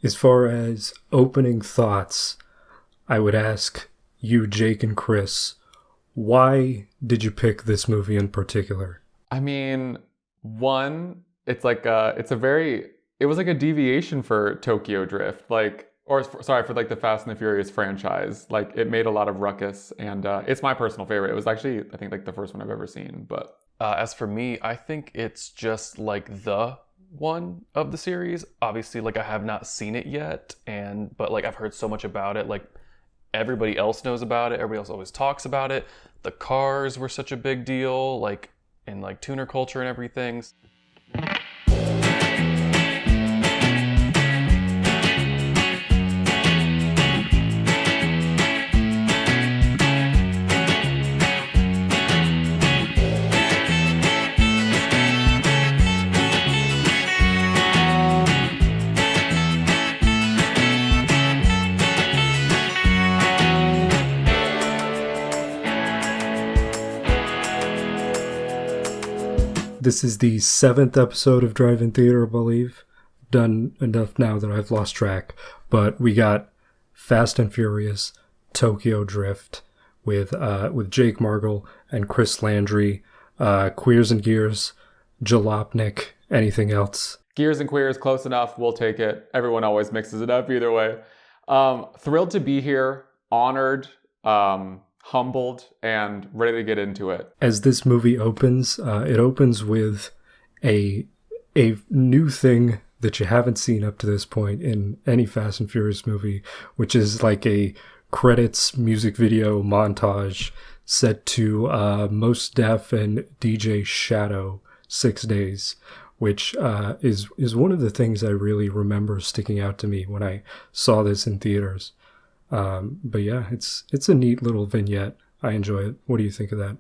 as far as opening thoughts, I would ask you, Jake and Chris, why did you pick this movie in particular? I mean, one, it was like a deviation for Tokyo Drift, for like the Fast and the Furious franchise. Like, it made a lot of ruckus, and it's my personal favorite. It was actually, I think, like the first one I've ever seen. But as for me, I think it's just like the one of the series. Obviously, like, I have not seen it yet, but like I've heard so much about it. Like, everybody else knows about it. Everybody else always talks about it. The cars were such a big deal, like in like tuner culture and everything. This is the 7th episode of Drivin Theater, I believe. Done enough now that I've lost track. But we got Fast and Furious, Tokyo Drift, with Jake Margle and Chris Landry, Queers and Gears, Jalopnik, anything else? Gears and Queers, close enough. We'll take it. Everyone always mixes it up either way. Thrilled to be here. Honored. Humbled and ready to get into it. As this movie opens, it opens with a new thing that you haven't seen up to this point in any Fast and Furious movie, which is like a credits music video montage set to Mos Def and DJ Shadow 6 Days, which is one of the things I really remember sticking out to me when I saw this in theaters. But yeah, it's a neat little vignette. I enjoy it. What do you think of that?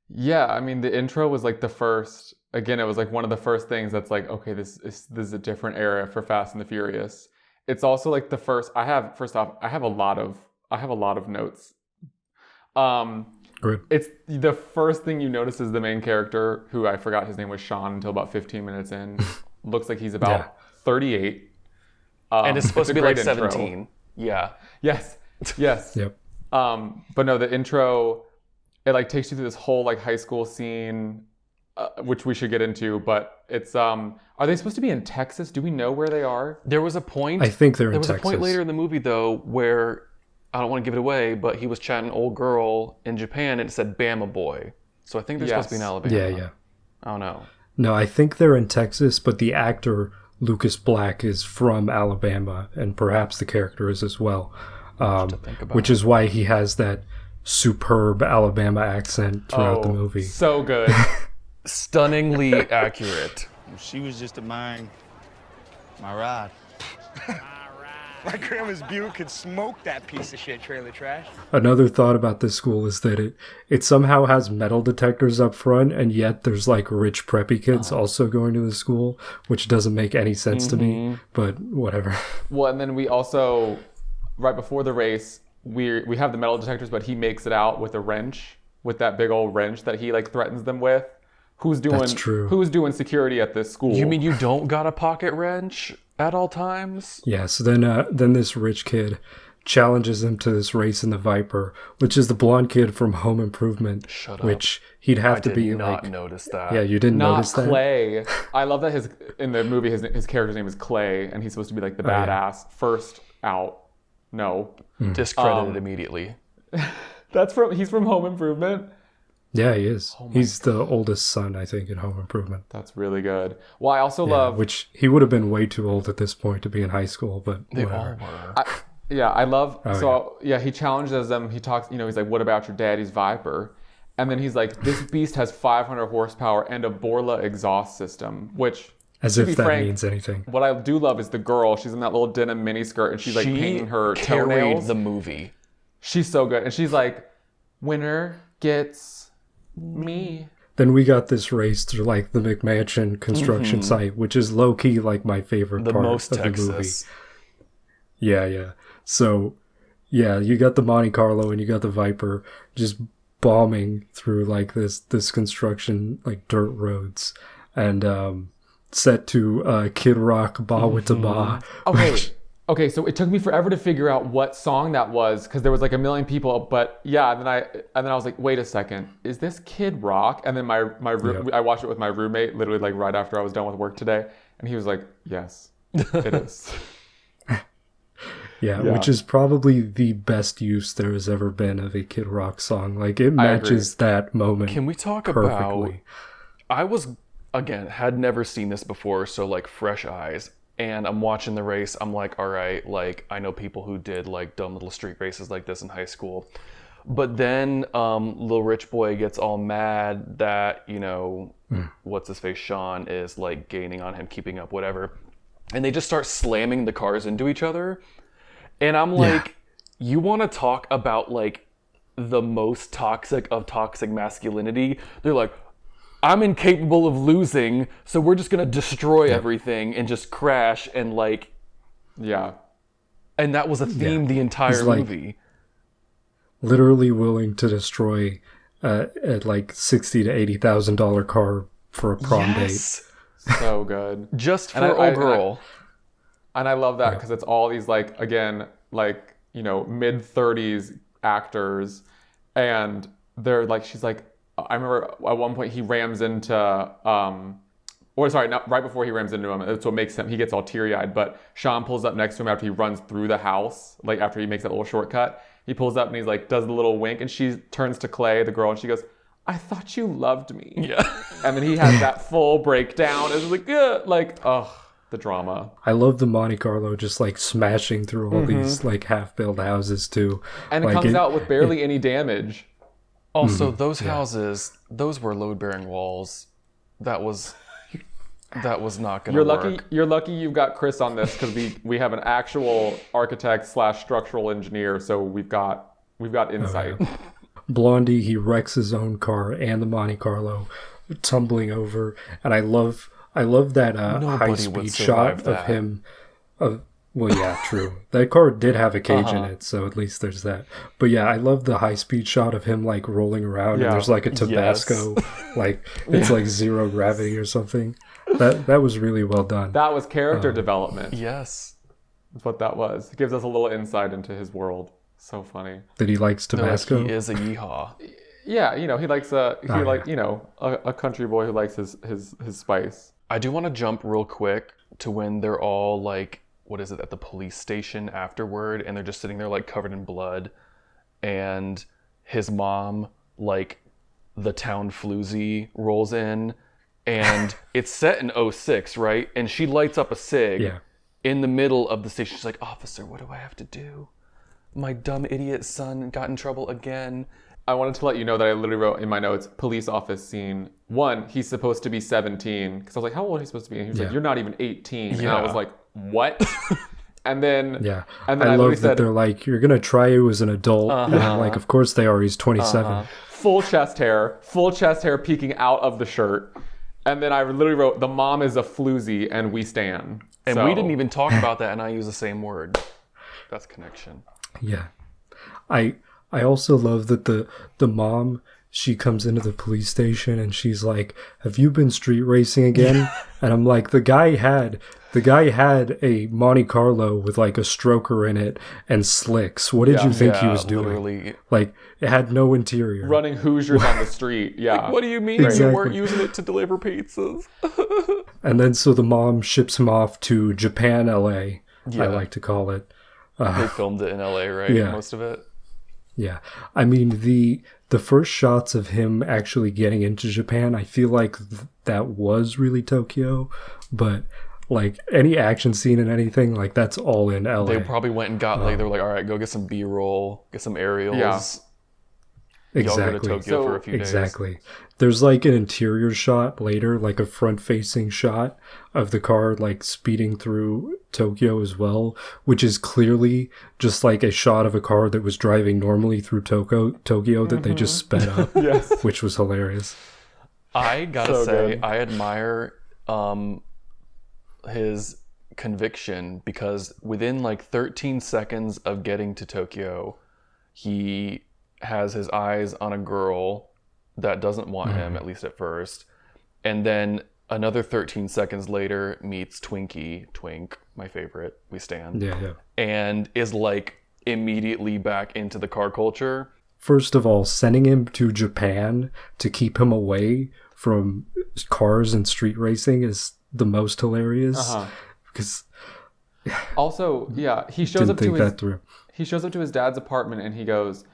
Yeah, I mean, the intro was like the first. Again, it was like one of the first things that's like, okay, this is a different era for Fast and the Furious. It's also like the first. I have a lot of notes. Great. It's the first thing you notice is the main character, who I forgot his name was Sean until about 15 minutes in. Looks like he's about 38. And it's supposed to be like intro. 17. Yeah. Yes. Yep. But no, the intro, it like takes you through this whole like high school scene, which we should get into. But it's are they supposed to be in Texas? Do we know where they are? There was a point. I think they're in Texas. There was a point later in the movie though where I don't want to give it away, but he was chatting an old girl in Japan and it said Bama Boy. So I think they're supposed to be in Alabama. Yeah. I don't know. No, I think they're in Texas, but the actor Lucas Black is from Alabama, and perhaps the character is as well. Which is why he has that superb Alabama accent throughout the movie. So good. Stunningly accurate. She was just my ride. My grandma's Buick could smoke that piece of shit trailer trash. Another thought about this school is that it somehow has metal detectors up front, and yet there's like rich preppy kids also going to the school, which doesn't make any sense to me, but whatever. Well, and then we also, right before the race, we have the metal detectors, but he makes it out with a wrench, with that big old wrench that he like threatens them with. That's true. Who's doing security at this school? You mean you don't got a pocket wrench at all times? Yeah, so then this rich kid challenges him to this race in the Viper, which is the blonde kid from Home Improvement. Shut up. Which he'd have to be like... I did not notice that. Yeah, you didn't notice that? Not Clay. I love that in the movie his character's name is Clay, and he's supposed to be like the badass. First out. No. Discredited immediately. He's from Home Improvement? Yeah, he is. He's the oldest son, I think, in Home Improvement. That's really good. Well, I also love... Which he would have been way too old at this point to be in high school, but they whatever. all were. I love... he challenges them. He talks, he's like, what about your daddy's Viper? And then he's like, this beast has 500 horsepower and a Borla exhaust system, which... As if that means anything. What I do love is the girl. She's in that little denim miniskirt, and she's like painting her toenails. The movie. She's so good, and she's like, "Winner gets me." Then we got this race through like the McMansion construction site, which is low key like my favorite part of the movie. Yeah. So, yeah, you got the Monte Carlo and you got the Viper just bombing through like this construction like dirt roads, and set to Kid Rock Ba With Da Ba. Okay, Okay, so it took me forever to figure out what song that was because there was like a million people. But yeah, and then I was like, wait a second, is this Kid Rock? And then I watched it with my roommate literally like right after I was done with work today, and he was like, yes, it is. Yeah, which is probably the best use there has ever been of a Kid Rock song. Like it matches that moment. Can we talk perfectly. about? Had never seen this before, so like fresh eyes. And I'm watching the race. I'm like, all right, like I know people who did like dumb little street races like this in high school. But then little rich boy gets all mad that, what's his face, Sean, is like gaining on him, keeping up, whatever. And they just start slamming the cars into each other. And I'm like, you want to talk about like the most toxic of toxic masculinity? They're like, I'm incapable of losing, so we're just going to destroy everything and just crash and like... Yeah. And that was a theme the entire movie. Literally willing to destroy a like $60,000 to $80,000 car for a prom date. So good. Just for a girl. And I love that because it's all these like, again, like, mid-30s actors. And they're like, she's like, I remember at one point he rams into, right before he rams into him. That's what makes him, he gets all teary-eyed. But Sean pulls up next to him after he runs through the house, like after he makes that little shortcut. He pulls up and he's like, does the little wink. And she turns to Clay, the girl, and she goes, I thought you loved me. Yeah. And then he has that full breakdown. It's like, the drama. I love the Monte Carlo just like smashing through all these like half-built houses too. And it comes out with barely any damage. Also, those houses, those were load-bearing walls. That was not going to work. You're lucky you've got Chris on this because we have an actual architect / structural engineer, so we've got insight. Oh, yeah. Blondie, he wrecks his own car and the Monte Carlo, tumbling over, and I love that high-speed shot of him. Well, yeah, true. That car did have a cage in it, so at least there's that. But yeah, I love the high-speed shot of him like rolling around, and there's like a Tabasco, like it's like zero gravity or something. That was really well done. That was character development. Yes, that's what that was. It gives us a little insight into his world. So funny that he likes Tabasco. He is a yeehaw. Yeah, he likes a country boy who likes his spice. I do want to jump real quick to when they're all like, what is it, at the police station afterward, and they're just sitting there like covered in blood, and his mom, like the town floozy, rolls in, and it's set in 2006, right? And she lights up a cig in the middle of the station. She's like, officer, what do I have to do? My dumb idiot son got in trouble again. I wanted to let you know that I literally wrote in my notes, police office scene. 1, he's supposed to be 17. Because I was like, how old is he supposed to be? And he was like, you're not even 18. And I was like, what? And then... And then I love that they're like, you're going to try you as an adult. And I'm like, of course they are. He's 27. Full chest hair peeking out of the shirt. And then I literally wrote, the mom is a floozy and we stan. And we didn't even talk about that, and I use the same word. That's connection. Yeah. I also love that the mom, she comes into the police station and she's like, have you been street racing again? And I'm like, the guy had a Monte Carlo with like a stroker in it and slicks. What did you think he was doing? Literally. Like, it had no interior. Running Hoosiers on the street. Yeah. Like, what do you mean you weren't using it to deliver pizzas? And then so the mom ships him off to JapanLA, I like to call it. They filmed it in LA, right? Yeah. Most of it. Yeah. I mean, the first shots of him actually getting into Japan, I feel like that was really Tokyo, but like any action scene and anything, like that's all in LA. They probably went and got they were like, all right, go get some B-roll, get some aerials. Yeah. Exactly. Y'all go to Tokyo for a few days. Exactly. There's like an interior shot later, like a front-facing shot of the car like speeding through Tokyo as well, which is clearly just like a shot of a car that was driving normally through Tokyo that they just sped up, which was hilarious. I gotta say, I admire his conviction, because within like 13 seconds of getting to Tokyo, he has his eyes on a girl that doesn't want him, at least at first. And then Another 13 seconds later meets Twink, my favorite. We stand. Yeah. And is like immediately back into the car culture. First of all, sending him to Japan to keep him away from cars and street racing is the most hilarious. Because also, yeah, he shows up to his dad's apartment and he goes,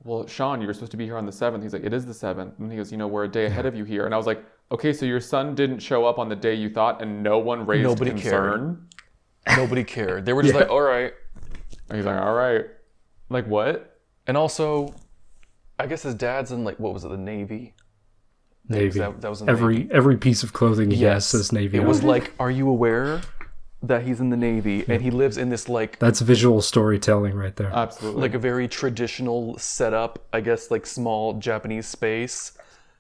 well, Sean, you were supposed to be here on the 7th. He's like, it is the 7th. And he goes, we're a day ahead of you here. And I was like, okay, so your son didn't show up on the day you thought and no one raised concern? Nobody cared. They were just like, all right. And he's like, all right. Like, what? And also, I guess his dad's in, like, what was it, the Navy? Navy. That was in the Navy. Every piece of clothing he has says Navy. It was like, are you aware that he's in the Navy and he lives in this like... That's visual storytelling right there. Absolutely. Like a very traditional setup, I guess, like small Japanese space.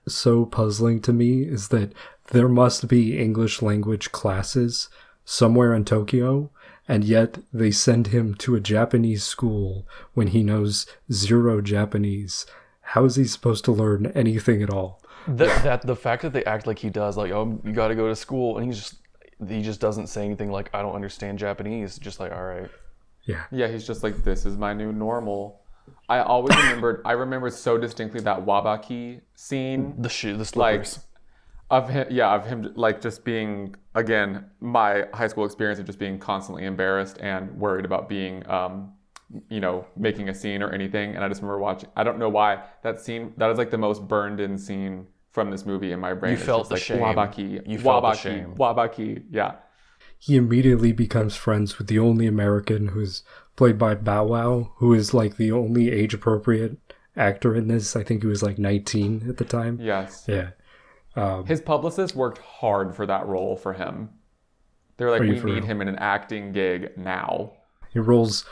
So puzzling to me is that there must be English language classes somewhere in Tokyo, and yet they send him to a Japanese school when he knows zero Japanese. How is he supposed to learn anything at all? The fact that they act like he does, like, oh, you got to go to school, and he just doesn't say anything like, I don't understand Japanese. Just like, all right. Yeah, he's just like, this is my new normal. I always remembered so distinctly that Wabaki scene. The slippers. Like, of him like just being, again, my high school experience of just being constantly embarrassed and worried about being, making a scene or anything. And I just remember watching, I don't know why, that is like the most burned in scene from this movie in my brain. You felt the like, shame. Wabaki. You felt the shame. Wabaki, yeah. He immediately becomes friends with the only American, who's played by Bow Wow, who is like the only age-appropriate actor in this. I think he was like 19 at the time. Yes. Yeah. His publicist worked hard for that role for him. They were like, we need him in an acting gig now. He rolls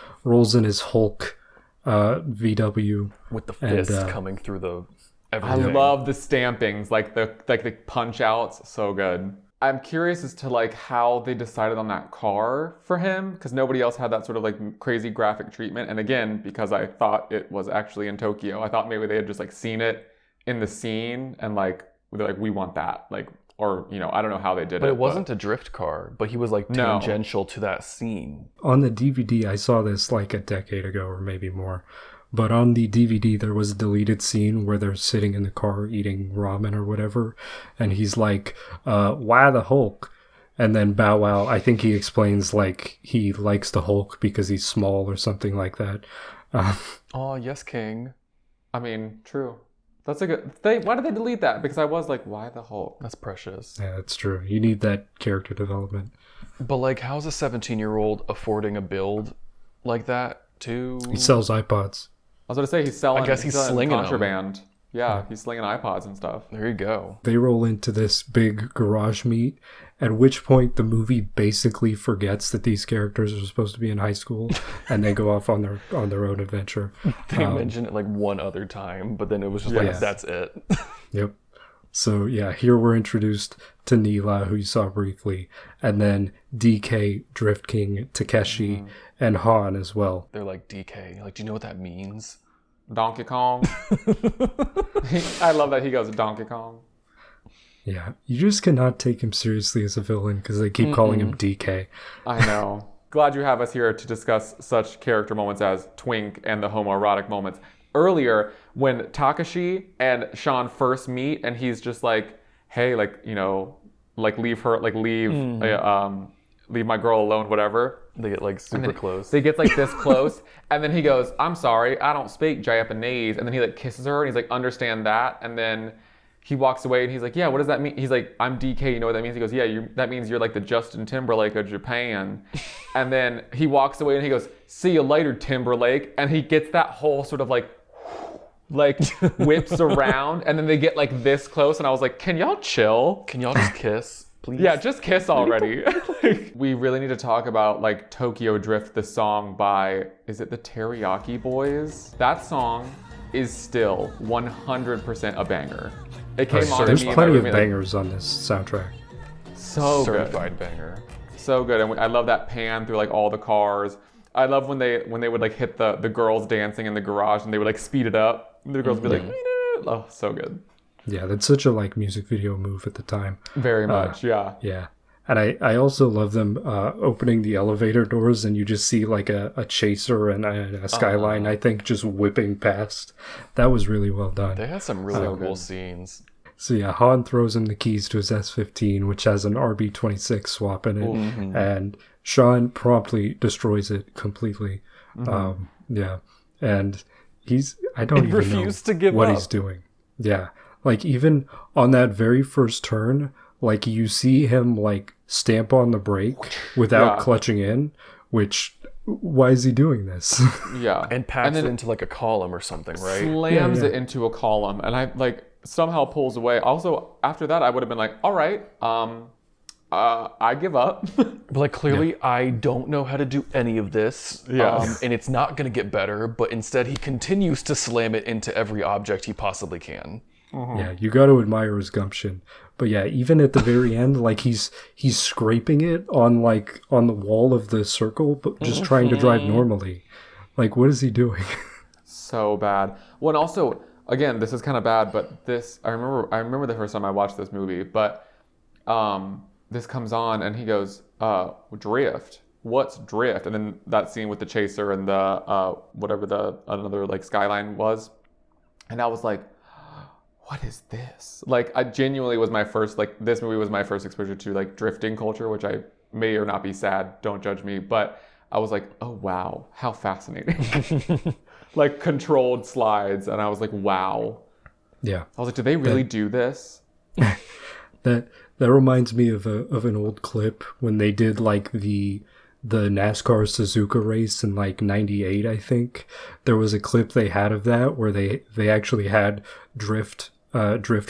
in his Hulk VW. With the fist coming through the everything. I love the stampings, like the punch outs. So good. I'm curious as to like how they decided on that car for him, because nobody else had that sort of like crazy graphic treatment. And again, because I thought it was actually in Tokyo, I thought maybe they had just like seen it in the scene and like they're like, we want that, like, or I don't know how they did it. But it wasn't a drift car, but he was like tangential to that scene. On the DVD, I saw this like a decade ago or maybe more. But on the DVD, there was a deleted scene where they're sitting in the car eating ramen or whatever. And he's like, why the Hulk? And then Bow Wow, I think he explains like he likes the Hulk because he's small or something like that. Oh, yes, King. I mean, true. That's a good... Why did they delete that? Because I was like, why the Hulk? That's precious. Yeah, that's true. You need that character development. But like, how's a 17-year-old affording a build like that too? He sells iPods. I was going to say he's selling. I guess he's slinging contraband. them. Yeah, he's slinging iPods and stuff. There you go. They roll into this big garage meet, at which point the movie basically forgets that these characters are supposed to be in high school, and they go off on their own adventure. They mention it like one other time, but then it was just like, that's it. Yep. So yeah, here we're introduced to Neela, who you saw briefly, and then DK, Drift King, Takeshi, and Han as well. They're like, DK, like, do you know what that means? Donkey Kong. I love that he goes Donkey Kong. Yeah, you just cannot take him seriously as a villain because they keep calling him DK. I know. Glad you have us here to discuss such character moments as Twink and the homoerotic moments. Earlier, when Takashi and Sean first meet, and he's just like, hey, like, like leave her, like leave my girl alone, whatever. They get like super close. They get like this close, and then he goes, I'm sorry, I don't speak Japanese. And then he like kisses her, and he's like, understand that. And then he walks away, and he's like, yeah, what does that mean? He's like, I'm DK, you know what that means? He goes, yeah, that means you're like the Justin Timberlake of Japan. And then he walks away, and he goes, see you later, Timberlake. And he gets that whole sort of like whips around, and then they get like this close, and I was like, can y'all chill? Can y'all just kiss? Please? Yeah, just kiss already. We really need to talk about like Tokyo Drift, the song by, is it the Teriyaki Boys? That song is still 100% a banger. It came on. There's plenty of bangers on this soundtrack. So certified good. Banger. So good, and I love that pan through like all the cars. I love when they would like hit the girls dancing in the garage, and they would like speed it up. The girls would be like, oh, so good. Yeah, that's such a like music video move at the time. Very much, yeah. Yeah. And I also love them opening the elevator doors and you just see like a chaser and a skyline, I think, just whipping past. That was really well done. They had some really cool scenes. So yeah, Han throws him the keys to his S15, which has an RB26 swap in it. Mm-hmm. And Sean promptly destroys it completely. Mm-hmm. Yeah. And I don't even know to give what up. He's doing. Yeah. Like even on that very first turn, like you see him like stamp on the brake without clutching in, why is he doing this? Yeah. And packs it into like a column or something, right? Slams it into a column and I like somehow pulls away. Also, after that I would have been like, all right, I give up. But like clearly I don't know how to do any of this. And it's not gonna get better, but instead he continues to slam it into every object he possibly can. Mm-hmm. Yeah, you got to admire his gumption. But yeah, even at the very end, like he's scraping it on the wall of the circle, but just trying to drive normally. Like, what is he doing? So bad. Well, and also, again, this is kind of bad, but I remember the first time I watched this movie, but this comes on and he goes, drift. What's drift? And then that scene with the chaser and the whatever another like skyline was, and I was like, what is this? Like, I genuinely was my first, like, this movie was my first exposure to, like, drifting culture, which I may or not be sad, don't judge me, but I was like, oh, wow, how fascinating. Like, controlled slides, and I was like, wow. Yeah. I was like, do they really do this? That reminds me of an old clip when they did, like, the NASCAR Suzuka race in like 98, I think. There was a clip they had of that where they actually had drift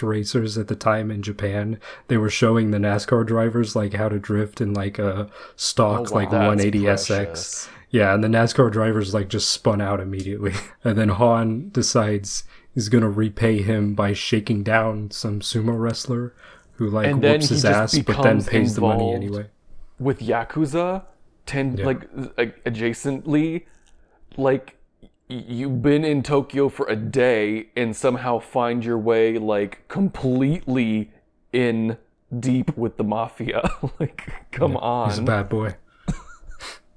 racers at the time in Japan. They were showing the NASCAR drivers like how to drift in like a stock like 180 SX. Yeah, and the NASCAR drivers like just spun out immediately. And then Han decides he's gonna repay him by shaking down some sumo wrestler who like whoops his ass but then pays the money anyway. With Yakuza like adjacently, like you've been in Tokyo for a day and somehow find your way like completely in deep with the mafia. Like, come on. He's a bad boy.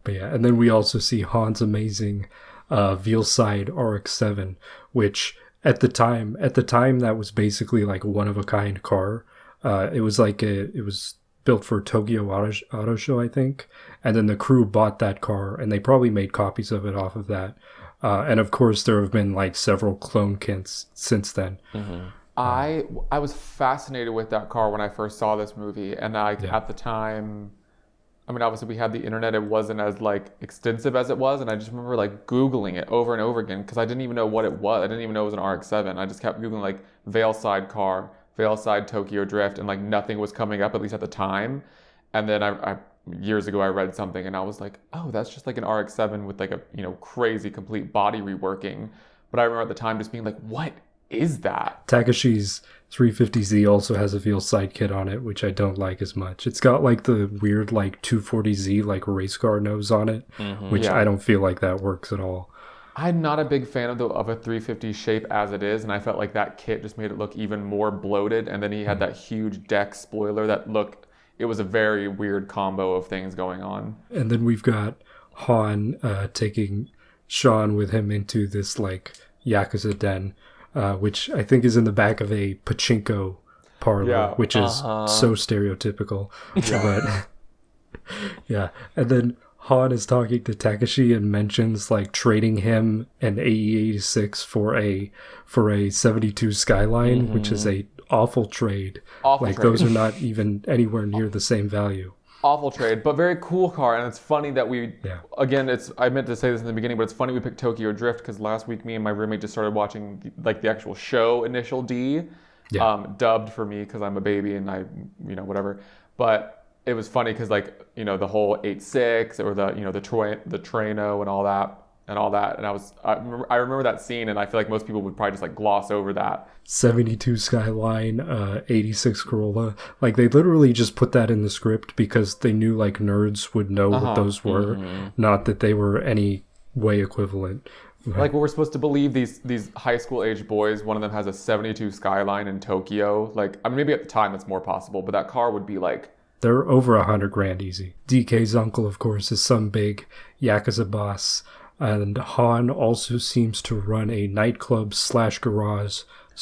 But yeah, and then we also see Han's amazing Veilside RX-7, which at the time that was basically like a one-of-a-kind car. It was built for Tokyo Auto Show, I think. And then the crew bought that car, and they probably made copies of it off of that. And of course, there have been like several clone kits since then. Mm-hmm. I was fascinated with that car when I first saw this movie, and at the time, I mean, obviously we had the internet. It wasn't as like extensive as it was, and I just remember like Googling it over and over again because I didn't even know what it was. I didn't even know it was an RX-7. I just kept Googling like Veilside car, Veilside Tokyo Drift, and like nothing was coming up, at least at the time. And then I years ago I read something and I was like, oh, that's just like an RX-7 with like a crazy complete body reworking. But I remember at the time just being like, what is that? Takashi's 350Z also has a Veilside kit on it, which I don't like as much. It's got like the weird like 240Z like race car nose on it, which I don't feel like that works at all. I'm not a big fan of a 350 shape as it is, and I felt like that kit just made it look even more bloated. And then he had that huge deck spoiler it was a very weird combo of things going on. And then we've got Han taking Sean with him into this like Yakuza den, which I think is in the back of a pachinko parlor, which is so stereotypical. But yeah, and then Han is talking to Takashi and mentions like trading him an AE-86 for a 72 Skyline, which is a awful trade. Those are not even anywhere near the same value. Awful trade, but very cool car. And it's funny that again, I meant to say this in the beginning, but it's funny we picked Tokyo Drift because last week me and my roommate just started watching like the actual show Initial D, dubbed for me because I'm a baby and I, whatever. But it was funny because like, the whole 8.6 or the Trano and all that. And I remember that scene, and I feel like most people would probably just like gloss over that. 72 Skyline, 86 Corolla. Like they literally just put that in the script because they knew like nerds would know what those were, not that they were any way equivalent. Like, we're supposed to believe these high school age boys, one of them has a 72 Skyline in Tokyo. Like, I mean, maybe at the time it's more possible, but that car would be like... They're over $100,000 easy. DK's uncle, of course, is some big Yakuza boss. And Han also seems to run a nightclub / garage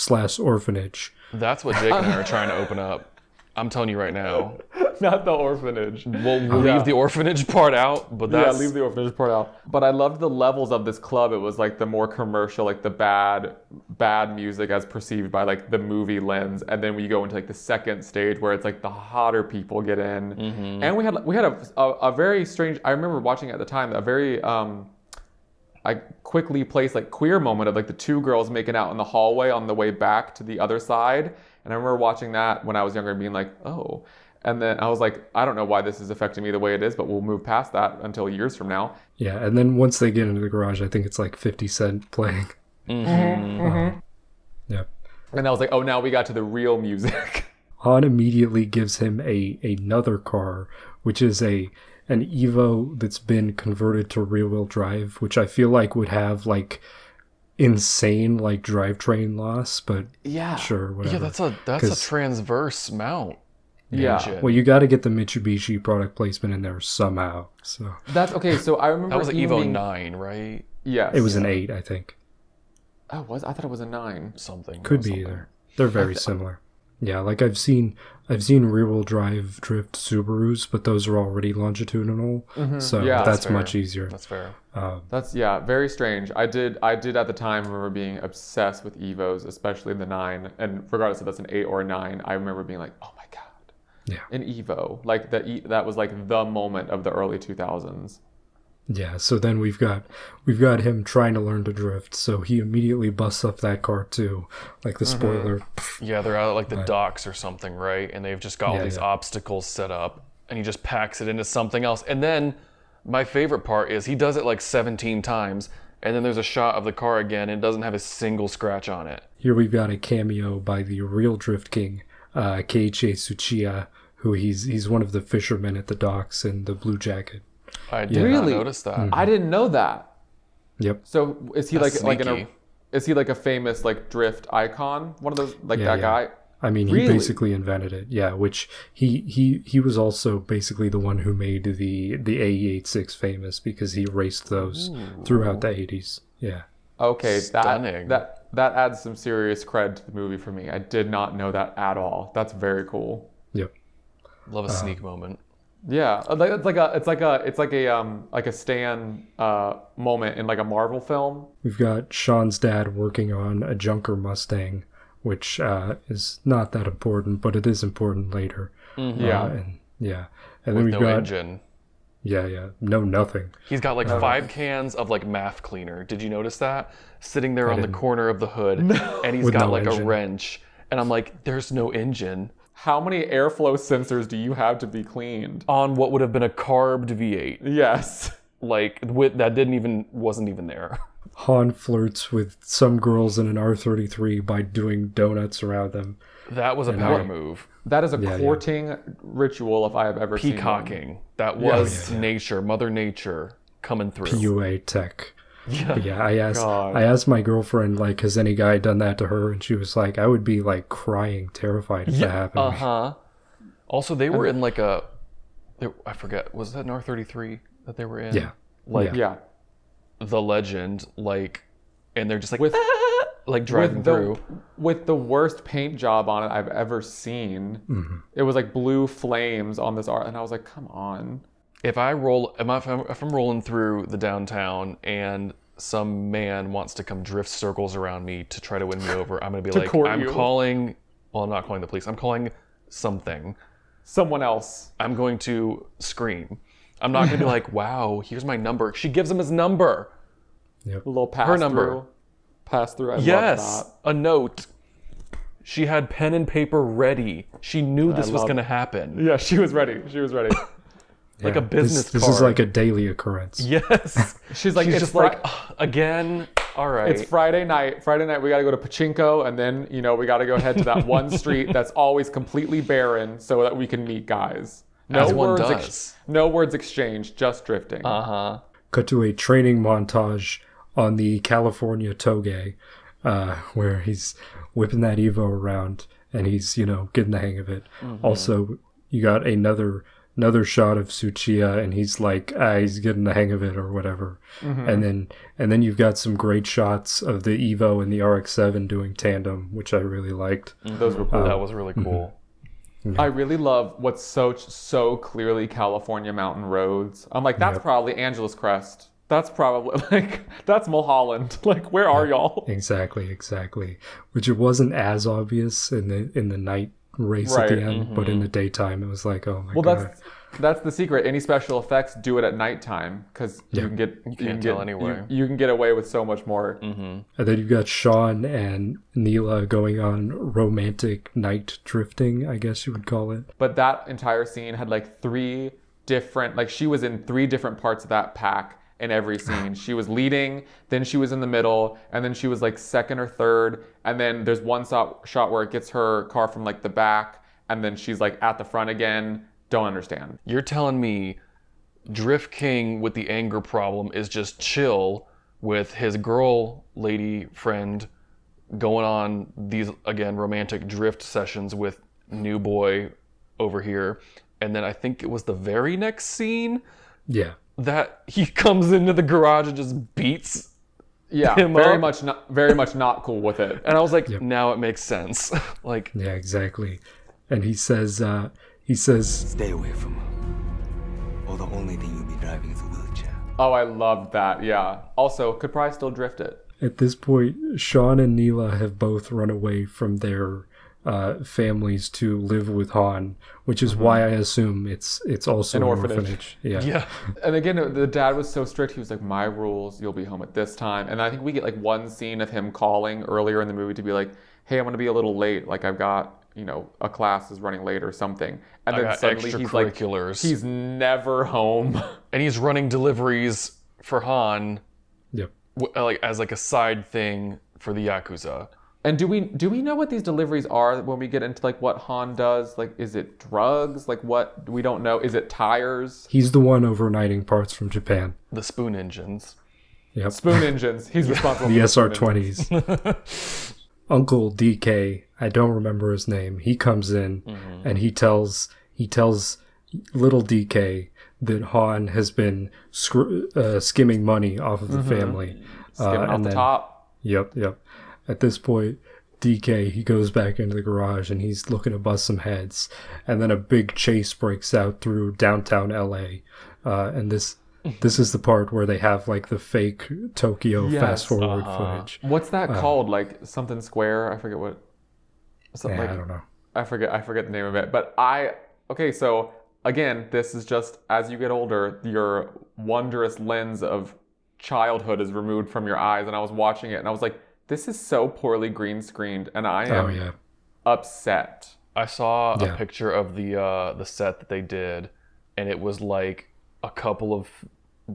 / orphanage. That's what Jake and I are trying to open up. I'm telling you right now. Not the orphanage. We'll leave the orphanage part out, but that's... Yeah, leave the orphanage part out. But I loved the levels of this club. It was like the more commercial, like the bad music as perceived by like the movie lens. And then we go into like the second stage where it's like the hotter people get in. Mm-hmm. And we had a very strange, I remember watching at the time, a very... I quickly placed like queer moment of like the two girls making out in the hallway on the way back to the other side. And I remember watching that when I was younger and being like, oh. And then I was like, I don't know why this is affecting me the way it is, but we'll move past that until years from now. Yeah, and then once they get into the garage, I think it's like 50 Cent playing. Mm-hmm. Mm-hmm. Yeah. And I was like, oh, now we got to the real music. Han immediately gives him another car, which is an Evo that's been converted to rear-wheel drive, which I feel like would have like insane like drivetrain loss, but yeah, sure, whatever. Yeah, that's a transverse mount. Yeah. Engine. Well, you got to get the Mitsubishi product placement in there somehow. So that's okay. So I remember that was an Evo 9, right? Yes. It was an 8, I think. Oh, I thought it was a 9. Something. Could be either. They're very similar. Yeah, like I've seen rear-wheel drive drift Subarus, but those are already longitudinal, so Yeah, that's much easier. That's fair. That's very strange. I did at the time remember being obsessed with Evos, especially the 9, and regardless if that's an 8 or a 9, I remember being like, oh my god, yeah, an Evo, like that was like the moment of the early 2000s. Yeah, so then we've got him trying to learn to drift, so he immediately busts up that car too, like the spoiler. Yeah, they're out at like the docks or something, right? And they've just got all these obstacles set up, and he just packs it into something else. And then my favorite part is he does it like 17 times, and then there's a shot of the car again, and it doesn't have a single scratch on it. Here we've got a cameo by the real Drift King, Keiichi Tsuchiya, who he's one of the fishermen at the docks in the blue jacket. I did not notice that. I didn't know that. Yep. So is he That's like sneaky. is he like a famous like drift icon? One of those that guy? I mean, Really? he basically invented it. Yeah, which he was also basically the one who made the AE86 famous because he raced those throughout the 80s. Yeah. Okay, Stunning. that adds some serious cred to the movie for me. I did not know that at all. That's very cool. Yep. Love a sneak moment. Yeah, it's like a Stan moment in like a Marvel film. We've got Sean's dad working on a Junker Mustang, which is not that important, but it is important later. Yeah. And then With we've no got engine. nothing. He's got like 5 cans of like MAF cleaner. Did you notice that? Sitting there on the corner of the hood, and he's With got no like engine. a wrench. And I'm like, there's no engine How many airflow sensors do you have to be cleaned? on what would have been a carbed V8. Yes. Like wasn't even there. Han flirts with some girls in an R33 by doing donuts around them. That was a power move. That is a courting ritual if I have ever seen one. Peacocking. That was nature, Mother Nature coming through. PUA tech. Yeah. But yeah, I asked my girlfriend, like, has any guy done that to her? And she was like, I would be like crying, terrified if that happened to me. Uh-huh. Also, they were in like I forget, was that an R33 that they were in? Yeah. Like Yeah. the legend, like, and they're just like, With- like driving through. With the worst paint job on it I've ever seen. Mm-hmm. It was like blue flames on this art, and I was like, come on. If I'm rolling through the downtown and some man wants to come drift circles around me to try to win me over, I'm going to be like, court I'm you. calling, well, I'm not calling the police. I'm calling something. Someone else. I'm going to scream. I'm not going to be like, wow, here's my number. She gives him his number. A little pass Her number. through. Pass through. I love Yes, that. a note. She had pen and paper ready. She knew this was love- going to happen. Yeah, she was ready. She was ready. Like a business This card. is like a daily occurrence. Yes. She's like, She's it's just like, "Ugh, again? All right. It's Friday night. Friday night, we got to go to pachinko, and then, we got to go head to that one street that's always completely barren so that we can meet guys. As one does. No words exchanged, just drifting. Uh-huh. Cut to a training montage on the California Toge, where he's whipping that Evo around and he's, getting the hang of it. Also, you got another shot of Tsuchiya and he's like, he's getting the hang of it or whatever. And then you've got some great shots of the Evo and the RX-7 doing tandem, which I really liked. Those were cool. That was really cool. I really love what's so clearly California mountain roads. I'm like, that's probably Angeles Crest. That's probably that's Mulholland. Like, where are y'all? Exactly. Which it wasn't as obvious in the night race at the end, but in the daytime it was like, oh my god. That's the secret. Any special effects, do it at nighttime, because you can't tell anyway. You can get away with so much more. And then you've got Sean and Neela going on romantic night drifting, I guess you would call it. But that entire scene had like three different, like she was in three different parts of that pack in every scene. She was leading, then she was in the middle, and then she was like second or third, and then there's one shot where it gets her car from like the back, and then she's like at the front again. Don't understand. You're telling me Drift King with the anger problem is just chill with his girl lady friend going on these, again, romantic drift sessions with new boy over here, and then I think it was the very next scene that he comes into the garage and just beats him up. Very much not cool with it. And I was like, now it makes sense. Like, yeah, exactly. And he says, stay away from her, or the only thing you'll be driving is a wheelchair. Oh, I loved that. Yeah. Also, could probably still drift it. At this point, Sean and Neela have both run away from their families to live with Han, which is why I assume it's also an orphanage. Yeah. And again, the dad was so strict. He was like, my rules, you'll be home at this time. And I think we get like one scene of him calling earlier in the movie to be like, hey, I'm going to be a little late. Like, I've got, a class is running late or something. And then suddenly he's like, he's never home. And he's running deliveries for Han. Yep. Like as like a side thing for the Yakuza. And do we know what these deliveries are when we get into like what Han does? Like, is it drugs? Like, what? We don't know. Is it tires? He's the one overnighting parts from Japan. The spoon engines. Yep. Spoon engines. He's responsible the for SR-20s. Uncle DK, I don't remember his name. He comes in and he tells little DK that Han has been skimming money off of the family. Skimming off the top. Yep. At this point, DK, he goes back into the garage and he's looking to bust some heads. And then a big chase breaks out through downtown LA. And this is the part where they have like the fake Tokyo fast forward footage. What's that called? Like something square? I forget what. I don't know. I forget the name of it. But so again, this is just as you get older, your wondrous lens of childhood is removed from your eyes. And I was watching it and I was like, this is so poorly green screened, and I am upset. I saw a picture of the set that they did, and it was like a couple of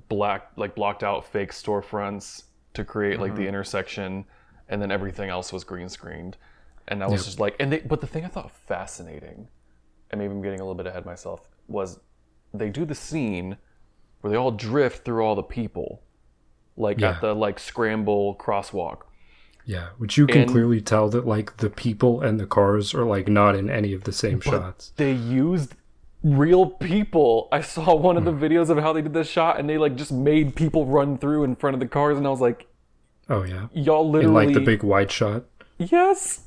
blocked out fake storefronts to create like the intersection, and then everything else was green screened. And I was just like, but the thing I thought fascinating, and maybe I'm getting a little bit ahead of myself, was they do the scene where they all drift through all the people, like at the like scramble crosswalk. Yeah, which you can clearly tell that like the people and the cars are like not in any of the same shots. They used real people. I saw one of the videos of how they did this shot, and they like just made people run through in front of the cars, and I was like, oh yeah, y'all literally in like the big wide shot. Yes.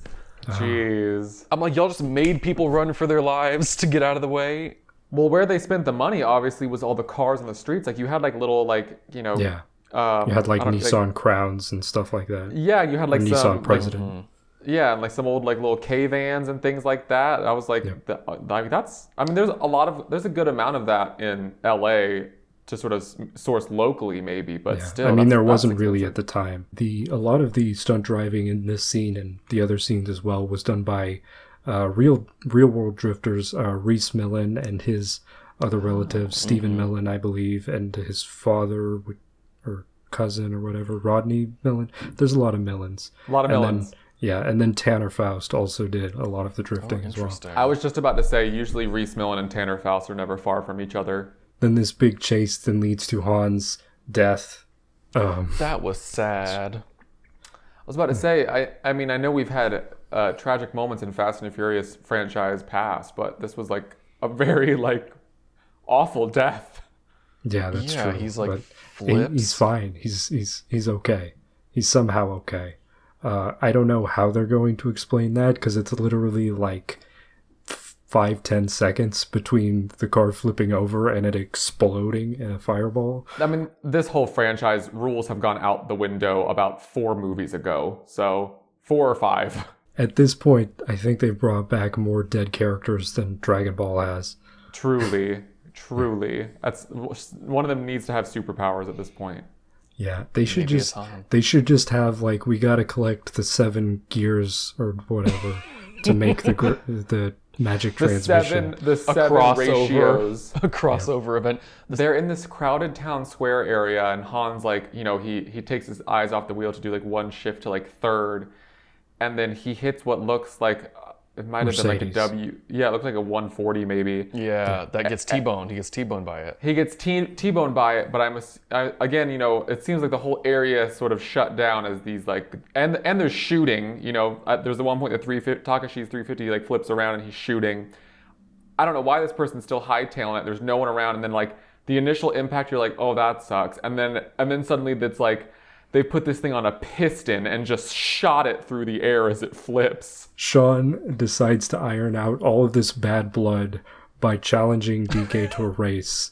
Jeez. I'm like, y'all just made people run for their lives to get out of the way. Well, where they spent the money obviously was all the cars on the streets. Like you had like little like yeah. You had like Nissan Crowns and stuff like that. Yeah, you had like some Nissan President. Yeah, and like some old like little K vans and things like that. I was like, there's a good amount of that in LA to sort of source locally maybe, but still. I mean, there wasn't really at the time. A lot of the stunt driving in this scene and the other scenes as well was done by real world drifters, Reese Millen and his other relatives, Stephen Millen, I believe, and his father or cousin or whatever, Rodney Millen. There's a lot of Millens. And then Tanner Faust also did a lot of the drifting as well. I was just about to say, usually Reese Millen and Tanner Faust are never far from each other. Then this big chase then leads to Han's death That was sad. I was about to say, I mean, I know we've had tragic moments in Fast and the Furious franchise past, but this was like a very like awful death. Yeah, that's true. He's like but flips. he's fine. He's okay. He's somehow okay. I don't know how they're going to explain that because it's literally like 5-10 seconds between the car flipping over and it exploding in a fireball. I mean, this whole franchise rules have gone out the window about 4 movies ago. So 4 or 5. At this point, I think they've brought back more dead characters than Dragon Ball has. Truly. That's one of them needs to have superpowers at this point. Yeah, they should Maybe just have like we gotta collect the 7 gears or whatever to make the magic transmission. The seven ratios. A crossover event. They're in this crowded town square area, and Han's like, you know, he takes his eyes off the wheel to do like one shift to like third, and then he hits what looks like it might have been like a W. Yeah, it looks like a 140 maybe. Yeah, that gets T-boned. He gets T-boned by it. He gets T-boned by it, but again, you know, it seems like the whole area sort of shut down as these like, and there's shooting, you know, there's the one point that Takashi's 350 like flips around and he's shooting. I don't know why this person's still hightailing it. There's no one around, and then like the initial impact, you're like, oh, that sucks, and then suddenly it's like they put this thing on a piston and just shot it through the air as it flips. Sean decides to iron out all of this bad blood by challenging DK to a race.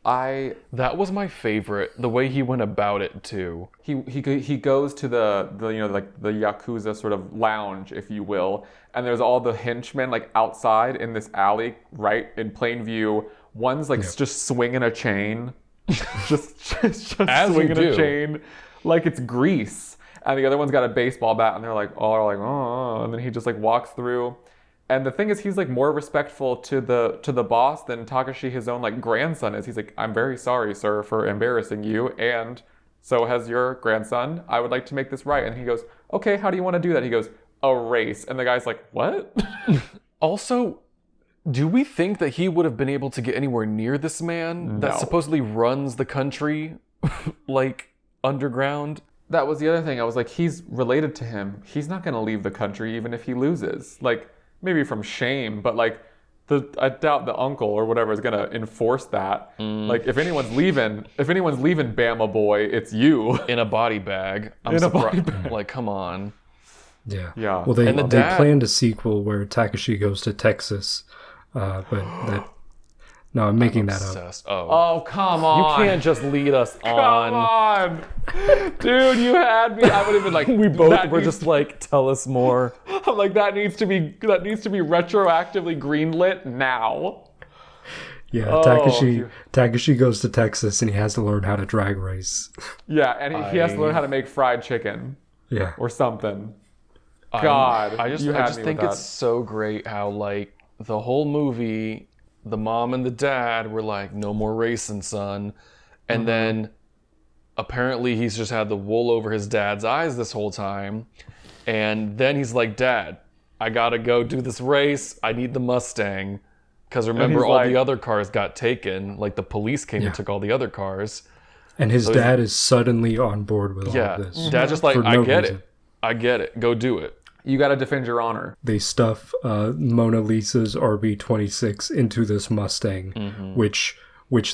That was my favorite. The way he went about it too. He goes to the you know like the Yakuza sort of lounge, if you will, and there's all the henchmen like outside in this alley, right in plain view. One's like just swinging a chain. just swinging a chain like it's grease, and the other one's got a baseball bat, and they're like oh, and then he just like walks through. And the thing is, he's like more respectful to the boss than Takashi, his own like grandson, is. He's like, I'm very sorry, sir, for embarrassing you, and so has your grandson. I would like to make this right. And he goes, okay, how do you want to do that? He goes, a race. And the guy's like, what? Also, do we think that he would have been able to get anywhere near this man that supposedly runs the country, like, underground? That was the other thing. I was like, he's related to him. He's not going to leave the country even if he loses. Like, maybe from shame, but like, I doubt the uncle or whatever is going to enforce that. Like, if anyone's leaving Bama boy, it's you. In a body bag. Body bag. Like, come on. Yeah. Yeah. Well, they planned a sequel where Takashi goes to Texas. No, I'm making that up. Oh, come on. You can't just lead us on. Come on. Dude, you had me. I would have been like, we both were just like, tell us more. I'm like, that needs to be retroactively greenlit now. Yeah, Takashi goes to Texas and he has to learn how to drag race. Yeah, and he has to learn how to make fried chicken. Yeah. Or something. God, I just think it's so great how like the whole movie, the mom and the dad were like, no more racing, son. And then apparently he's just had the wool over his dad's eyes this whole time. And then he's like, Dad, I gotta go do this race. I need the Mustang. Because remember, all the other cars got taken. Like the police came and took all the other cars. And his dad is suddenly on board with all of this. Dad's just like, I get it. Go do it. You got to defend your honor. They stuff Mona Lisa's RB26 into this Mustang, which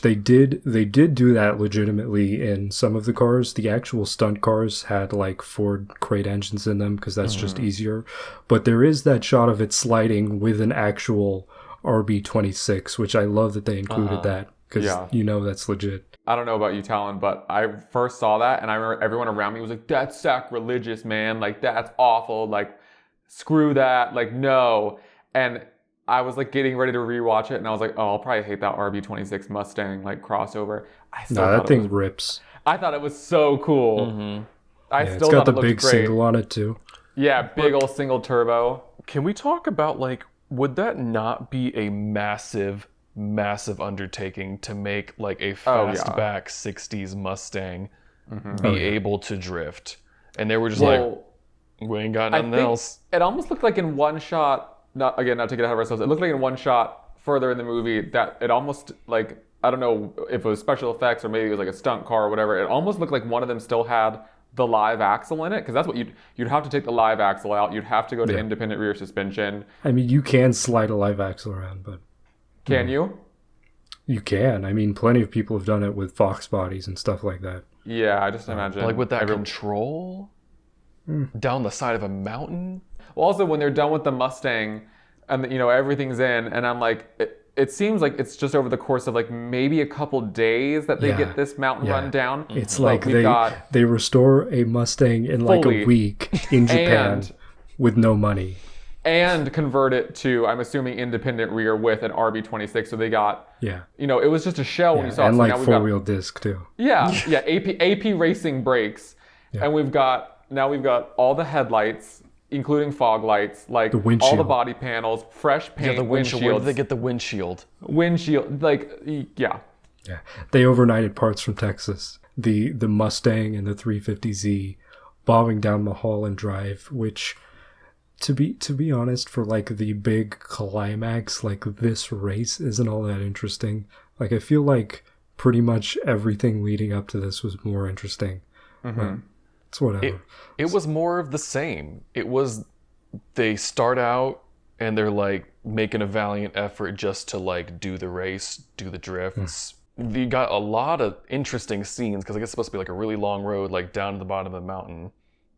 they did do that legitimately in some of the cars. The actual stunt cars had like Ford crate engines in them because that's just easier. But there is that shot of it sliding with an actual RB26, which I love that they included that because you know that's legit. I don't know about you, Talon, but I first saw that and I remember everyone around me was like, that's sacrilegious, man. Like, that's awful. Like, screw that. Like, no. And I was like getting ready to rewatch it and I was like, oh, I'll probably hate that RB26 Mustang like crossover. That thing rips. I thought it was so cool. It's got the big single on it too. Yeah, big old single turbo. Can we talk about like, would that not be a massive undertaking to make like a fastback 60s Mustang be able to drift? And they were just like, we ain't got nothing else. It almost looked like in one shot, not to get ahead of ourselves, it looked like in one shot further in the movie that it almost like, I don't know if it was special effects or maybe it was like a stunt car or whatever. It almost looked like one of them still had the live axle in it, because that's what you'd have to take the live axle out. You'd have to go to independent rear suspension. I mean, you can slide a live axle around, but can you? You can. I mean, plenty of people have done it with Fox bodies and stuff like that. Yeah, I just imagine Like with that control down the side of a mountain. Well, also when they're done with the Mustang, and everything's in, and I'm like, it seems like it's just over the course of like maybe a couple days that they get this mountain run down. It's like they restore a Mustang in like a week in Japan with no money. And convert it to, I'm assuming, independent rear with an RB26. So they got, it was just a shell when you saw it. And so like four-wheel disc too. Yeah, AP racing brakes. Yeah. And we've got all the headlights, including fog lights, like all the body panels, fresh paint, the windshield. Where did they get the windshield? Yeah. They overnighted parts from Texas. The Mustang and the 350Z bombing down Mulholland Drive, which, to be honest, for like the big climax, like this race isn't all that interesting. Like I feel like pretty much everything leading up to this was more interesting. It's whatever. It was more of the same. It was, they start out and they're like making a valiant effort just to like do the race, do the drifts. You got a lot of interesting scenes because I guess it's supposed to be like a really long road, like down to the bottom of the mountain.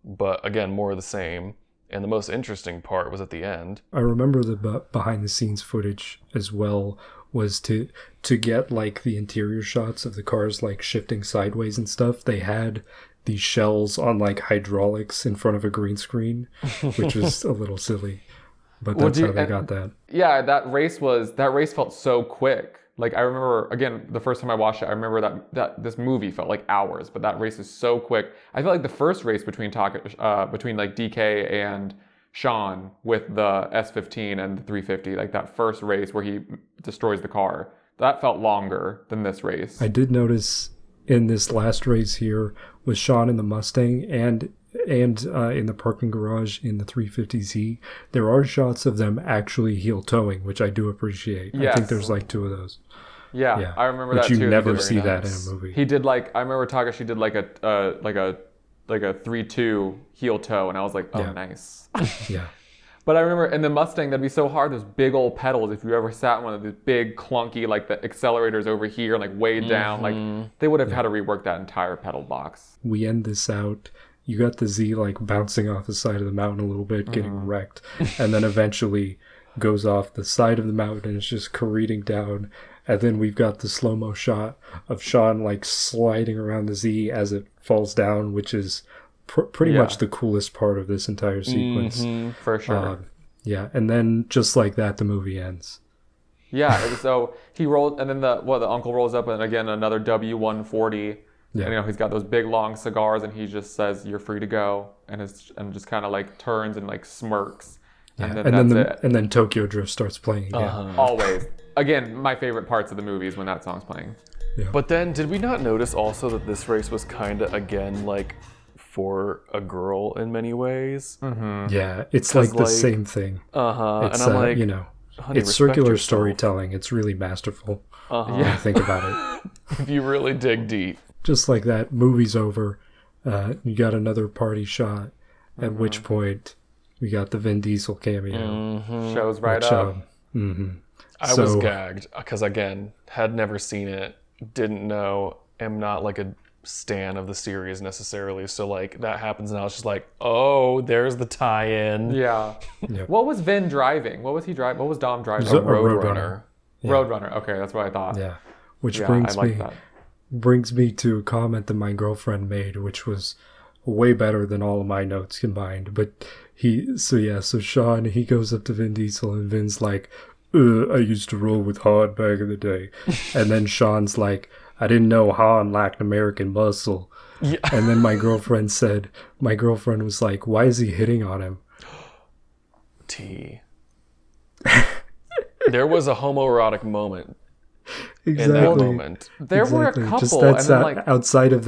But again, more of the same. And the most interesting part was at the end. I remember the behind the scenes footage as well was to get like the interior shots of the cars like shifting sideways and stuff. They had these shells on like hydraulics in front of a green screen, which was a little silly. But that's how they got that. Yeah, that race felt so quick. Like I remember, again, the first time I watched it, I remember that this movie felt like hours, but that race is so quick. I feel like the first race between like DK and Sean with the S15 and the 350, like that first race where he destroys the car, that felt longer than this race. I did notice in this last race here with Sean in the Mustang and in the parking garage in the 350Z, there are shots of them actually heel towing, which I do appreciate. Yes. I think there's like 2 of those. Yeah, I remember that too. But you never see that in a movie. He did I remember Takashi did like a 3-2 heel toe, and I was like, oh, nice. Yeah. But I remember in the Mustang, that'd be so hard. Those big old pedals. If you ever sat in one of these big clunky, like the accelerators over here, like way down, like they would have had to rework that entire pedal box. We end this out. You got the Z like bouncing off the side of the mountain a little bit, getting wrecked, and then eventually goes off the side of the mountain and it's just careening down. And then we've got the slow-mo shot of Sean like sliding around the Z as it falls down, which is pretty much the coolest part of this entire sequence. For sure. And then just like that, the movie ends. Yeah, so he rolled, and then the uncle rolls up, and again another W140. Yeah. And he's got those big long cigars, and he just says, "You're free to go," and just kind of like turns and like smirks, and then that's it. And then Tokyo Drift starts playing again. Always. Again, my favorite parts of the movie is when that song's playing. Yeah. But then, did we not notice also that this race was kind of again like for a girl in many ways? Yeah, it's like the same thing. And I'm like, honey, it's circular storytelling. It's really masterful. When you think about it. If you really dig deep. Just like that, movie's over. You got another party shot, at which point we got the Vin Diesel cameo. Shows right up. I was gagged because, again, had never seen it, didn't know, am not like a stan of the series necessarily. So like that happens and I was just like, oh, there's the tie-in. Yeah. What was Vin driving? What was he driving? What was Dom driving? A Roadrunner. Yeah. Roadrunner. Okay, that's what I thought. Yeah. Which brings me to a comment that my girlfriend made, which was way better than all of my notes combined. But so Sean, he goes up to Vin Diesel and Vin's like, I used to roll with Han back in the day. And then Sean's like, I didn't know Han lacked American muscle. Yeah. And then my girlfriend was like, why is he hitting on him? There was a homoerotic moment. Exactly. In that moment. There were a couple. Just that's outside of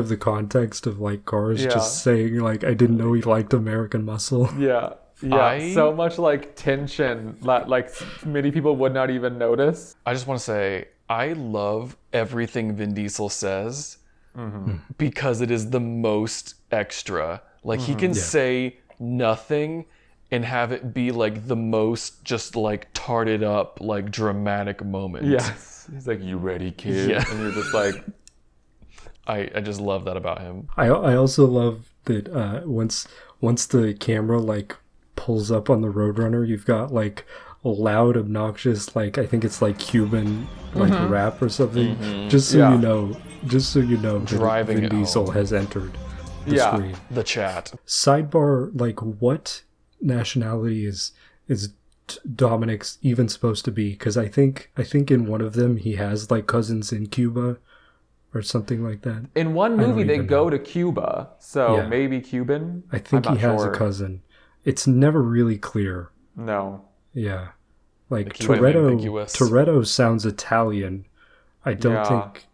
the context of like cars, just saying like, I didn't know he liked American muscle. Yeah. So much like tension that like many people would not even notice. I just want to say, I love everything Vin Diesel says because it is the most extra. Like he can say nothing and have it be like the most just like tarted up, like dramatic moment. Yes. He's like, you ready, kid? Yeah. And you're just like... I just love that about him. I also love that once the camera like pulls up on the Roadrunner, you've got like a loud, obnoxious, like I think it's like Cuban like rap or something. Just so you know that Driving Vin it Diesel home. has entered the screen. The chat. Sidebar, like what nationality is Dominic's even supposed to be? Because I think in one of them he has like cousins in Cuba or something like that. In one I don't movie, they even go know. to Cuba, so Yeah. maybe Cuban? I think I'm he not has sure. a cousin. It's never really clear. No. Yeah. Like Cuban ambiguous. Toretto sounds Italian. I don't Yeah. think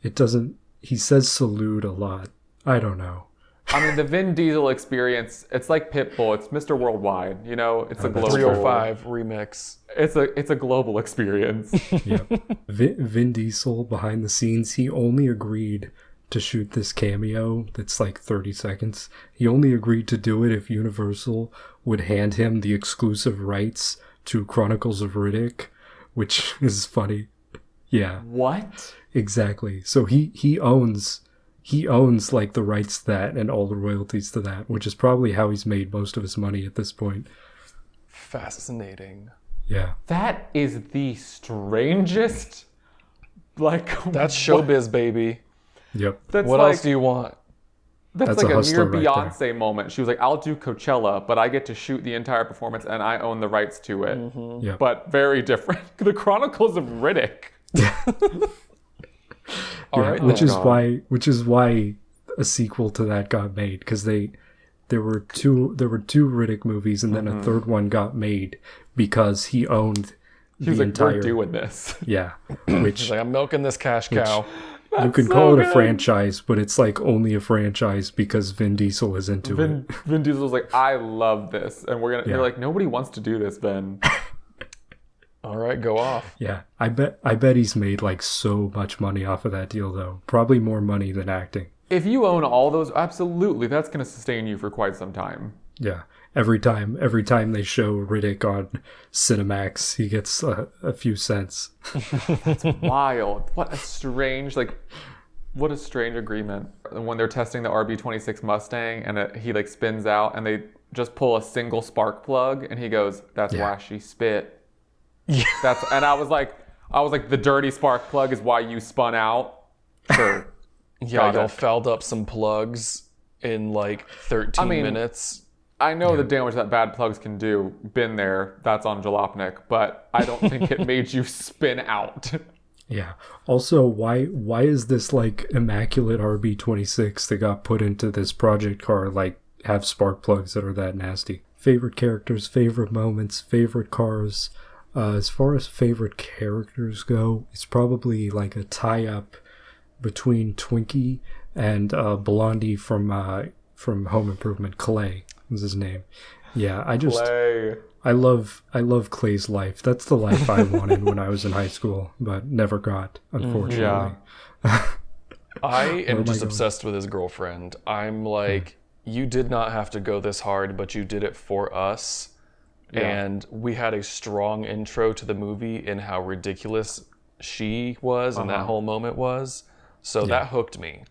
it doesn't. He says salute a lot. I don't know. I mean, the Vin Diesel experience, it's like Pitbull. It's Mr. Worldwide, you know? It's a that's global... 305 remix. It's a global experience. Yeah. Vin Diesel behind the scenes, he only agreed to shoot this cameo that's like 30 seconds. He only agreed to do it if Universal would hand him the exclusive rights to Chronicles of Riddick, which is funny. Yeah, What? exactly. So he owns like the rights to that and all the royalties to that, which is probably how he's made most of his money at this point. Fascinating. Yeah. That is the strangest... Like... That's showbiz, baby. Yep. That's What like, else do you want? That's That's like a a hustler near right Beyonce moment. She was like, I'll do Coachella, but I get to shoot the entire performance and I own the rights to it. Yep. But very different. The Chronicles of Riddick. All Yeah, right, which then. is why a sequel to that got made, because there were two Riddick movies and then a third one got made because he owned He was the like, entire we're doing this. yeah, He's which like, I'm milking this cash cow. you can so call it a good. franchise, but it's like only a franchise because Vin Diesel is into Vin Diesel was like, I love this. And we're gonna Yeah. you're like, nobody wants to do this, Vin. All right, go off. it. Yeah, I bet he's made like so much money off of that deal though. Probably more money than acting. If you own all those, absolutely, that's gonna sustain you for quite some time. Yeah. Every time they show Riddick on Cinemax, he gets a few cents. Wild. What a strange agreement. When they're testing the RB26 Mustang and he like spins out and they just pull a single spark plug and he goes, that's Yeah. why she spit. And I was like, the dirty spark plug is why you spun out. Sure. Yeah, Got y'all it. fouled up some plugs in like 13 mean, minutes. I know the damage that bad plugs can do. Been there. That's on Jalopnik. But I don't think it made you spin out. Yeah. Also, why is this like immaculate RB26 that got put into this project car like have spark plugs that are that nasty? Favorite characters, favorite moments, favorite cars. As far as favorite characters go, it's probably like a tie-up between Twinkie and Blondie from Home Improvement. Clay was his name. Yeah, Play. I love Clay's life. That's the life I wanted when I was in high school, but never got, unfortunately. I am am I just going? obsessed with his girlfriend. I'm like, you did not have to go this hard, but you did it for us. Yeah. And we had a strong intro to the movie in how ridiculous she was and that whole moment was. So that hooked me.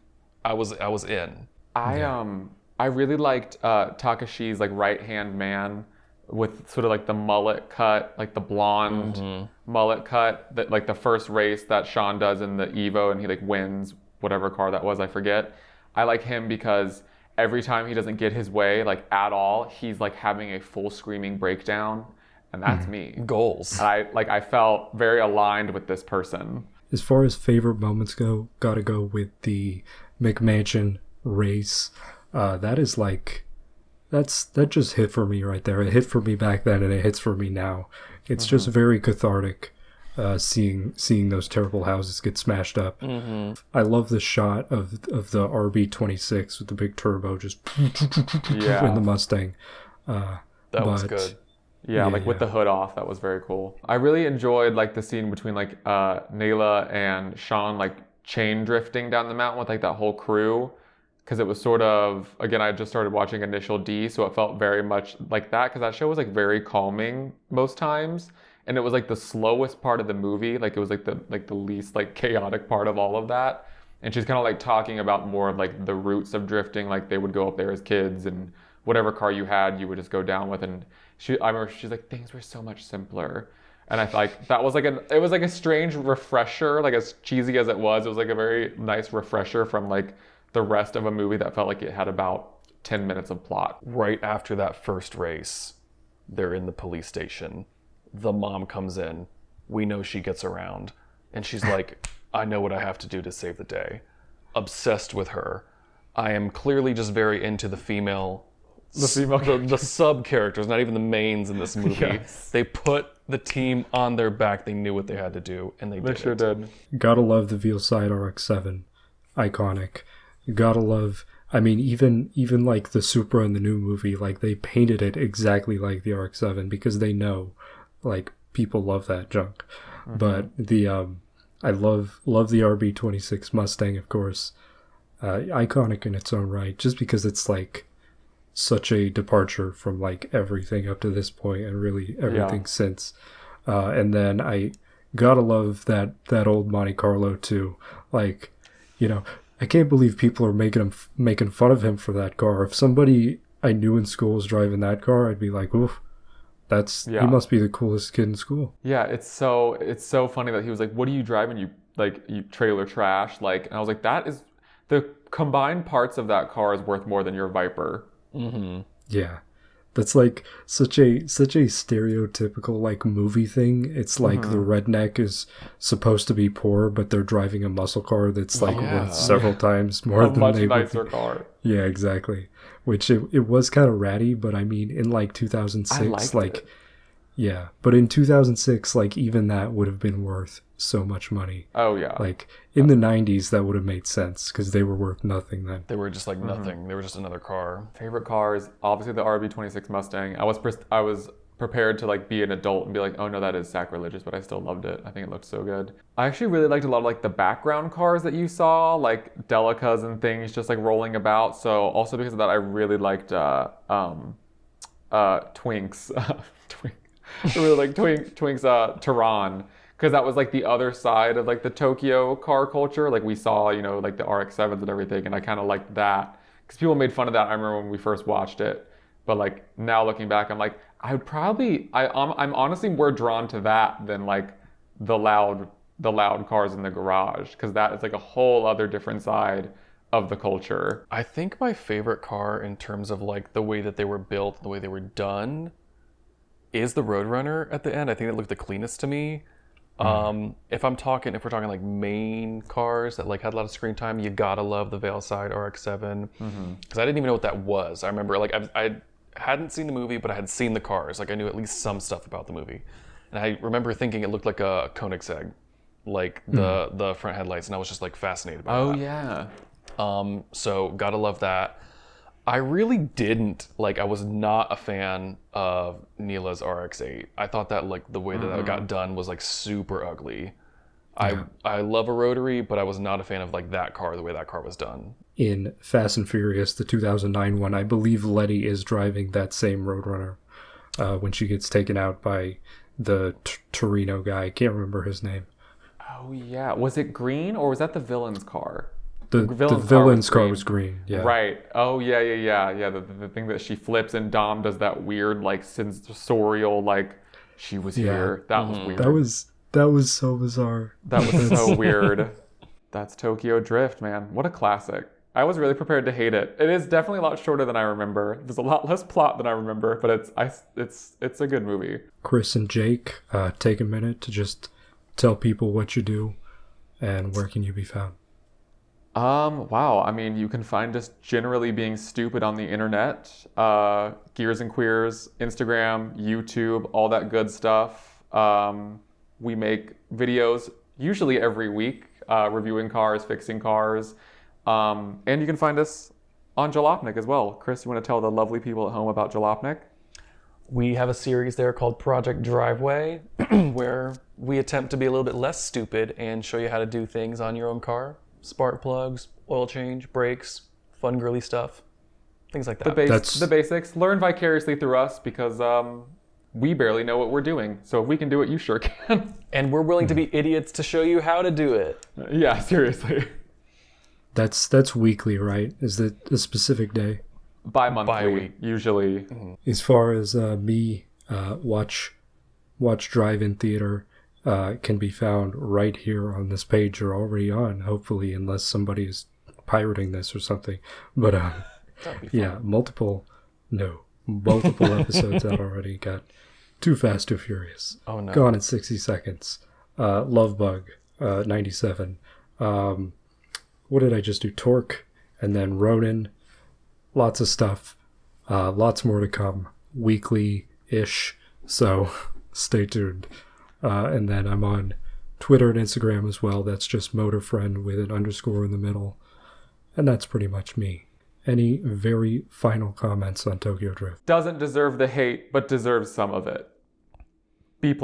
I was in. I really liked Takashi's like right hand man with sort of like the mullet cut, like the blonde mullet cut, that like the first race that Sean does in the Evo and he like wins whatever car that was, I forget. I like him because every time he doesn't get his way like at all, he's like having a full screaming breakdown, and that's me. Goals. And I felt very aligned with this person. As far as favorite moments go, gotta go with the McMansion race. That is like, that just hit for me right there. It hit for me back then and it hits for me now. It's just very cathartic seeing those terrible houses get smashed up. I love the shot of the RB26 with the big turbo just in the Mustang. That was but good. Yeah, like with the hood off, that was very cool. I really enjoyed like the scene between like Nayla and Sean like chain drifting down the mountain with like that whole crew, because it was sort of, again, I just started watching Initial D, so it felt very much like that, because that show was like very calming most times, and it was like the slowest part of the movie, like it was like the least like chaotic part of all of that. And she's kind of like talking about more of like the roots of drifting, like they would go up there as kids and whatever car you had, you would just go down with. And I remember she's like, things were so much simpler. And I like that was like it was like a strange refresher, like as cheesy as it was like a very nice refresher from like the rest of a movie that felt like it had about 10 minutes of plot. Right after that first race, they're in the police station. The mom comes in. We know she gets around. And she's like, I know what I have to do to save the day. Obsessed with her. I am clearly just very into the female... The sub characters, not even the mains in this movie. Yes. They put the team on their back. They knew what they had to do, and they sure did. Gotta love the Veilside RX-7. Iconic. Gotta love... I mean, even like the Supra in the new movie, like they painted it exactly like the RX-7 because they know, like, people love that junk. Mm-hmm. But the I love the RB26 Mustang, of course. Iconic in its own right, just because it's like such a departure from like everything up to this point and really everything since. And then I gotta love that old Monte Carlo too. Like, you know, I can't believe people are making fun of him for that car. If somebody I knew in school was driving that car, I'd be like, oof. He must be the coolest kid in school. Yeah, it's so funny that he was like, "What are you driving? You trailer trash?" Like, and I was like, "That is the combined parts of that car is worth more than your Viper." Mm-hmm. Yeah, that's like such a stereotypical like movie thing. It's like the redneck is supposed to be poor, but they're driving a muscle car that's like worth several times more than much they nicer would. Car. Yeah, exactly. Which it was kind of ratty, but I mean, in like 2006, like it. Yeah, but in 2006, like even that would have been worth so much money. Oh yeah. Like in the 90s, that would have made sense because they were worth nothing then. They were just like nothing. They were just another car. Favorite cars, obviously the RB26 Mustang. I was prepared to like be an adult and be like, oh no, that is sacrilegious, but I still loved it. I think it looked so good. I actually really liked a lot of like the background cars that you saw, like Delicas and things just like rolling about. So also because of that, I really liked Twinks. I really like Twinks Tehran, because that was like the other side of like the Tokyo car culture. Like we saw, you know, like the RX-7s and everything, and I kind of liked that because people made fun of that. I remember when we first watched it, but like now looking back, I'm like, I'm honestly more drawn to that than like the loud cars in the garage, because that is like a whole other different side of the culture. I think my favorite car in terms of like the way that they were built, the way they were done, is the Roadrunner at the end. I think it looked the cleanest to me. If we're talking like main cars that like had a lot of screen time, you gotta love the Veilside RX-7, because I didn't even know what that was. I remember like I hadn't seen the movie, but I had seen the cars. Like I knew at least some stuff about the movie, and I remember thinking it looked like a Koenigsegg, like the front headlights, and I was just like fascinated by that. Oh yeah. So gotta love that. I really didn't like. I was not a fan of Neela's RX-8. I thought that like the way that got done was like super ugly. Yeah. I love a rotary, but I was not a fan of like that car, the way that car was done. In Fast and Furious, the 2009 one, I believe Letty is driving that same Roadrunner when she gets taken out by the Torino guy. I can't remember his name. Oh yeah, was it green or was that the villain's car? The villain's car was green. Yeah. Right. Oh yeah. The thing that she flips and Dom does that weird like sensorial like she was here. That was weird. That was so bizarre. That was so weird. That's Tokyo Drift, man. What a classic. I was really prepared to hate it. It is definitely a lot shorter than I remember. There's a lot less plot than I remember, but it's a good movie. Chris and Jake, take a minute to just tell people what you do and where can you be found. Wow. I mean, you can find us generally being stupid on the internet. Gears and Queers, Instagram, YouTube, all that good stuff. We make videos usually every week, reviewing cars, fixing cars. And you can find us on Jalopnik as well. Chris, you want to tell the lovely people at home about Jalopnik? We have a series there called Project Driveway, where we attempt to be a little bit less stupid and show you how to do things on your own car. Spark plugs, oil change, brakes, fun girly stuff, things like that. The basics. Learn vicariously through us because we barely know what we're doing. So if we can do it, you sure can. And we're willing to be idiots to show you how to do it. Yeah, seriously. That's weekly, right? Is it a specific day? Bi-monthly, Bi-week. usually. Mm-hmm. As far as me, watch drive-in theater can be found right here on this page you're already on, hopefully, unless somebody's pirating this or something. But yeah, multiple episodes out already. Got Too Fast, Too Furious. Oh no. Gone in 60 Seconds. Love Bug, 97. What did I just do? Torque, and then Ronin. Lots of stuff. Lots more to come. Weekly-ish. So stay tuned. And then I'm on Twitter and Instagram as well. That's just MotorFriend with an underscore in the middle. And that's pretty much me. Any very final comments on Tokyo Drift? Doesn't deserve the hate, but deserves some of it. B+.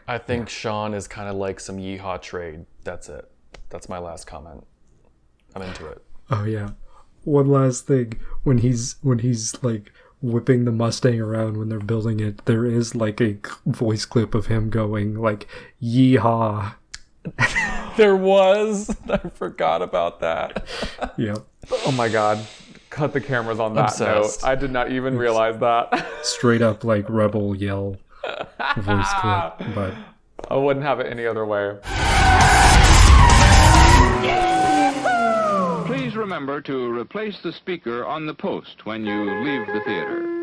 I think Sean is kind of like some yeehaw trade. That's it. That's my last comment. I'm into it. Oh yeah. One last thing. When he's like whipping the Mustang around when they're building it, there is like a voice clip of him going like, yeehaw. There was. I forgot about that. Yep. Oh my god. Cut the cameras on that Obsessed. note. I did not even realize that. Straight up like rebel yell voice clip. But I wouldn't have it any other way. Please remember to replace the speaker on the post when you leave the theater.